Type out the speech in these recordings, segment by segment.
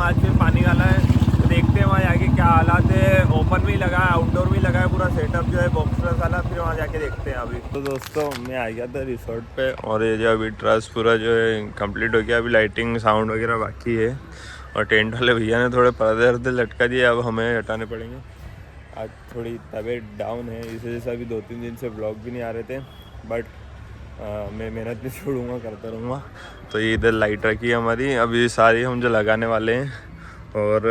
आज फिर पानी वाला है, तो देखते हैं वहाँ जाके क्या हालात है। ओपन भी लगा है, आउटडोर भी लगा है, पूरा सेटअप जो है बॉक्सलेस वाला, फिर वहाँ जाके देखते हैं अभी। तो दोस्तों मैं आ गया था रिसोर्ट पे, और ये जो अभी ट्रस पूरा जो है कंप्लीट हो गया। अभी लाइटिंग साउंड वगैरह बाकी है, और टेंट वाले भैया ने थोड़े पर्दे वर्दे लटका दिए, अब हमें हटाने पड़ेंगे। आज थोड़ी तबीयत डाउन है, इस वजह से अभी 2-3 दिन से ब्लॉग भी नहीं आ रहे थे, बट मैं मेहनत नहीं छोड़ूंगा, करता रहूँगा। तो ये इधर लाइट रखी है हमारी, अभी सारी हम जो लगाने वाले हैं। और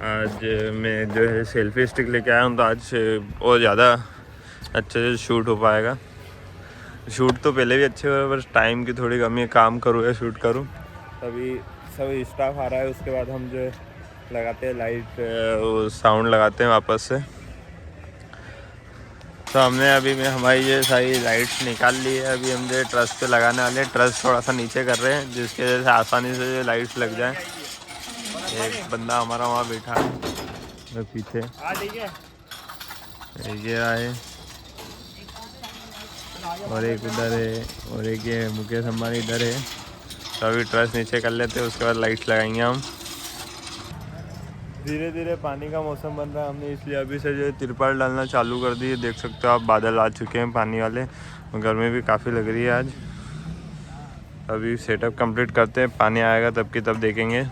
आज मैं जो है सेल्फी स्टिक लेके आया हूँ, तो आज और ज़्यादा अच्छे से शूट हो पाएगा। शूट तो पहले भी अच्छे हुए, बस टाइम की थोड़ी कमी है, काम करूँ या शूट करूँ। अभी सब स्टाफ आ रहा है, उसके बाद हम जो है लगाते हैं लाइट, साउंड लगाते हैं वापस से। तो हमने अभी में हमारी ये सारी लाइट्स निकाल ली है, अभी हम जो ट्रस पे लगाने वाले हैं। ट्रस थोड़ा सा नीचे कर रहे हैं, जिसकी वजह से आसानी से जो लाइट्स लग जाए। एक बंदा हमारा वहाँ बैठा है पीछे, ये आए, और एक उधर है, और एक ये मुकेश अंबानी इधर है। तो अभी ट्रस नीचे कर लेते हैं, उसके बाद लाइट्स लगाएंगे हम। धीरे धीरे पानी का मौसम बन रहा है, हमने इसलिए अभी से जो है तिरपाल डालना चालू कर दी है। देख सकते हो आप, बादल आ चुके हैं पानी वाले, और गर्मी भी काफ़ी लग रही है आज। अभी सेटअप कंप्लीट करते हैं, पानी आएगा तब की तब देखेंगे।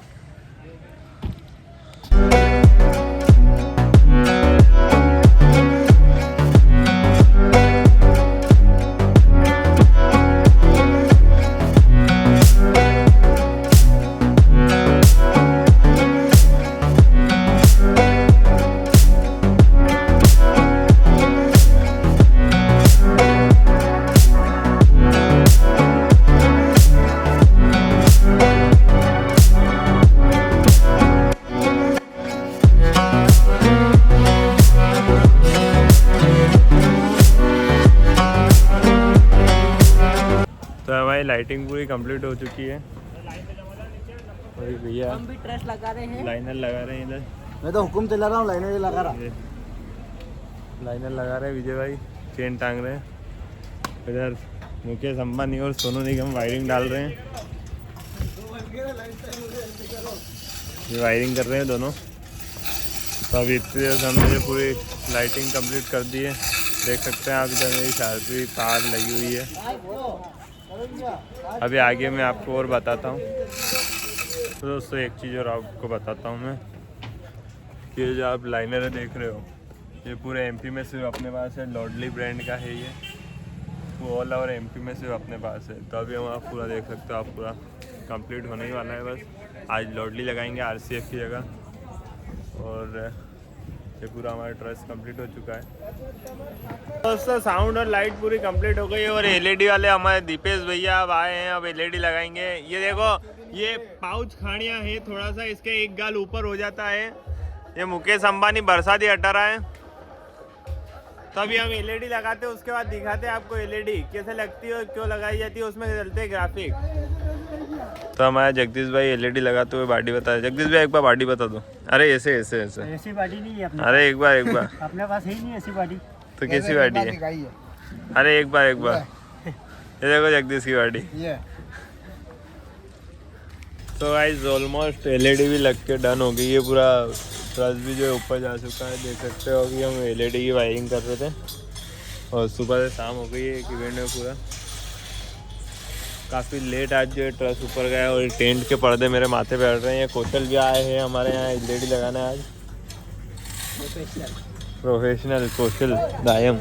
तो हमारी लाइटिंग पूरी कंप्लीट हो चुकी है। और भैया हम भी ट्रस लगा रहे हैं, लाइनर लगा रहे हैं इधर। मैं तो हुक्म चला रहा हूँ, लाइनर लगा रहा। लाइनर लगा रहे हैं विजय भाई, चेन टांग रहे हैं। इधर मुकेश अंबानी और सोनू निगम वायरिंग डाल रहे हैं, ये वायरिंग कर रहे हैं दोनों। तो अभी इतनी देर से हमने जो पूरी लाइटिंग कंप्लीट कर दी है, देख सकते हैं आप। इधर मेरी शार्पी तार लगी हुई है। अभी आगे मैं आपको और बताता हूँ। तो दोस्तों एक चीज़ और आपको बताता हूँ मैं, कि जो आप लाइनर देख रहे हो, ये पूरे एमपी में सिर्फ अपने पास है। लॉडली ब्रांड का है ये, वो ऑल ओवर एमपी में सिर्फ अपने पास है। तो अभी हम आप पूरा देख सकते हो, आप पूरा कंप्लीट होने ही वाला है। बस आज लॉडली लगाएंगे आरसीएफ की जगह, और ये पूरा हमारा ट्रस कंप्लीट हो चुका है। दोस्तों साउंड और लाइट पूरी कंप्लीट हो गई, और एलईडी वाले हमारे दीपेश भैया अब आए हैं, अब एलईडी लगाएंगे। ये देखो, ये पाउच खाड़ियाँ हैं, थोड़ा सा इसके एक गाल ऊपर हो जाता है। ये मुकेश अंबानी बरसाती हटा रहा है। तो अभी हम एलईडी लगाते हैं, उसके बाद दिखाते हैं आपको एलईडी कैसे लगती है, क्यों लगाई जाती है, उसमें चलते हैं ग्राफिक। तो हमारा जगदीश भाई एलईडी लगाते हुए बॉडी बता रहे। जगदीश भाई एक बार बॉडी बता दो। अरे ऐसे ऐसे ऐसे, ऐसी बॉडी नहीं है अपने। अरे एक बार अपने पास है ही नहीं ऐसी बॉडी। तो कैसी बॉडी है? अरे एक बार ये देखो जगदीश की बॉडी। तो गाइस ऑलमोस्ट एलईडी भी लग के डन हो गई है, पूरा ट्रस भी जो है ऊपर जा चुका है। देख सकते हो कि हम एलईडी की वायरिंग कर रहे थे, और सुबह से शाम हो गई है एक इवेंट में पूरा। काफ़ी लेट आज जो है ट्रस ऊपर गया, और टेंट के पर्दे मेरे माथे पे अड़ रहे हैं। कौशल भी आए हैं हमारे यहाँ एलईडी लगाना है आज, प्रोफेशनल कौशल दायम।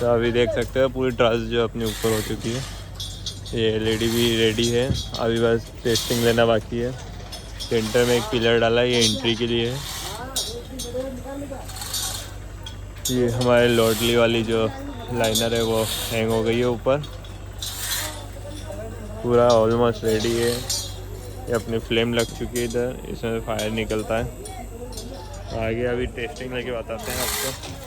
तो अभी देख सकते हो पूरी ट्रस जो अपने ऊपर हो चुकी है। ये एलईडी भी रेडी है, अभी बस टेस्टिंग लेना बाकी है। सेंटर में एक पिलर डाला है, ये एंट्री के लिए है। ये हमारे लॉडली वाली जो लाइनर है वो हैंग हो गई है ऊपर, पूरा ऑलमोस्ट रेडी है। ये अपनी फ्लेम लग चुकी है इधर, इसमें फायर निकलता है। तो आगे अभी टेस्टिंग लेके बताते हैं आपको।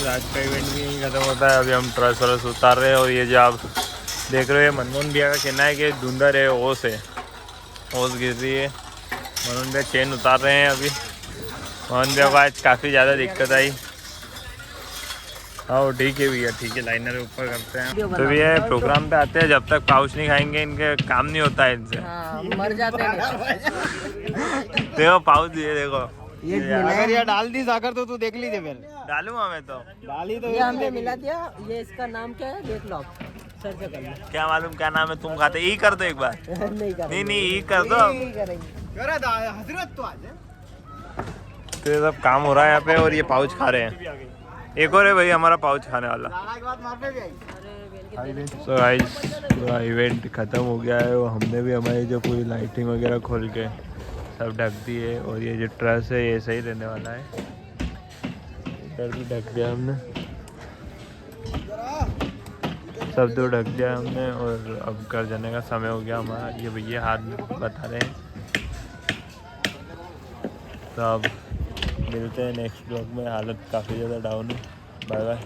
आज का इवेंट भी यहीं खत्म होता है। अभी हम ट्रस वर्स उतार रहे हैं और ये जो आप देख रहे हो ये मनमोहन भैया का कहना है कि धुंधर है, ओस गिर रही है। मनमोहन भैया चेन उतार रहे हैं अभी। मोहन भैया को आज काफ़ी ज़्यादा दिक्कत आई। हाँ ठीक है भैया, ठीक है, लाइनर ऊपर करते हैं। तो भैया प्रोग्राम पे आते हैं, जब तक पाउच नहीं खाएंगे इनके काम नहीं होता है इनसे। मर जाते हैं। देखो पाउच ये देखो, अगर ये डाल दी साकर तो तू देख लीजिए फिर। डालूंगा मैं तो। डाली तो ये हमने मिला दिया। ये इसका नाम क्या है देख लो, सर्च कर लो। क्या मालूम क्या नाम है, तुम खाते ई कर दो एक बार। नहीं करेंगे, नहीं ई कर दो। नहीं करेंगे। हजरत तो आज तो ये सब काम हो रहा है यहाँ पे और ये पाउच खा रहे हैं। एक और है भाई हमारा पाउच खाने वाला। सो गाइस पूरा इवेंट ख़त्म हो गया है और हमने भी हमारी जो पूरी लाइटिंग वगैरह खोल के सब ढक दी है। और ये जो ट्रस है ये सही रहने वाला है। इधर भी ढक दिया हमने, सब दो ढक दिया हमने। और अब घर जाने का समय हो गया हमारा। ये भैया हाथ में बता रहे हैं। तो अब मिलते हैं नेक्स्ट ब्लॉग में। हालत काफ़ी ज़्यादा डाउन है। Bye bye.